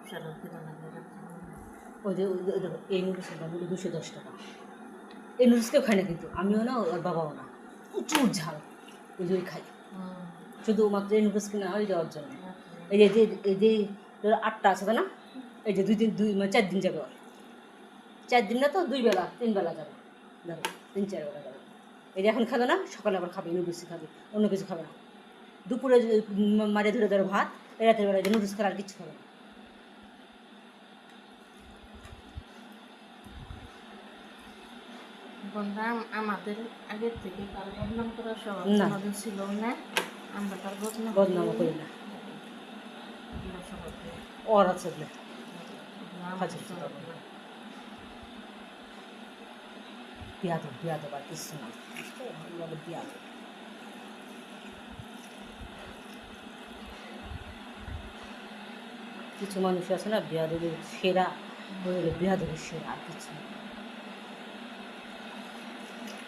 আপসারা খেতে লাগে ওই যে দেখো এই নুডলসের দাম হলো 210 টাকা। এই নুডলস কেউ খায় না, কিন্তু আমিও না ওর বাবাও না, প্রচুর ঝাল, ওই যে খাই শুধু মাত্র এই নুডলস কিনা হয় যাওয়ার জন্য। এই যে এই যে 8টা আছে না, এই যে 4 দিন যাবে, 4 দিন না তো 2 বেলা 3 বেলা যাবে, ধরো 3-4 বেলা যাবে। এই যে এখন খাবে না, সকালে আবার খাবে, নুডলসই খাবে, অন্য কিছু খাবে না। দুপুরে মারে ধরে ধরে ভাত, রাতের বেলায় যে নুডলস খাবে আর কিছু খাবে না। বললাম আমাদের আগের থেকে তার বদনাম করার স্বভাব না। আমাদের ছিল না, আমরা তার বদনামও করি না, স্বভাব ওর আছে বলে বিয়াদব আর কিছু না, বিয়াদব। কিছু মানুষ আছে না বিয়াদবের সেরা, হলো বিয়াদবের সেরা, আর কিছু না।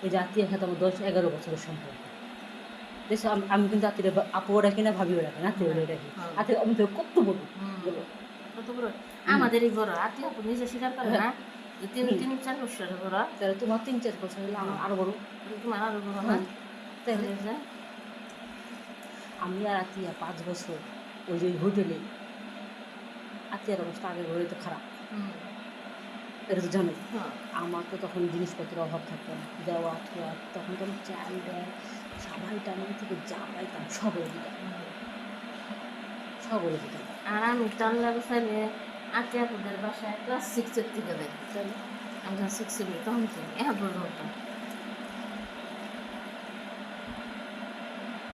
এই যে আত্মীয় সাথে আমার 10-11 বছরের সম্পর্ক, দেখছো আমি কিন্তু আত্মীয় আপুও রাখি না, ভাবিও রাখি না, আত্মীয় রাখি। আত্মীয় আমি তো কত বলবো, কত বড় আমাদেরই বড় আত্মীয় আপু নিজে স্বীকার করে না, 3-4 বছরের বড়, তাহলে তোমার 3-4 বছর হলে আমার আরো বড়, তোমার আরো বড় না, তাহলে আমি আর আত্মীয় 5 বছর ওই যে হোটেলে। আত্মীয়র অবস্থা আগের ঘরে তো খারাপ, এটা তো জানো। আমার তো তখন জিনিসপত্রের অভাব থাকতো না, দেওয়া থোয়া, তখন তো চাল দেয় সবাই টাইম থেকে যা পাইতাম সব ওরে দিতাম, সব ওরে দিতাম। আর আমি টাল্লা বসাইলে আত্মীয়দের বাসায় ক্লাস 6 থেকে দেয়, আমি যখন 6 তখন থেকে এখন পর্যন্ত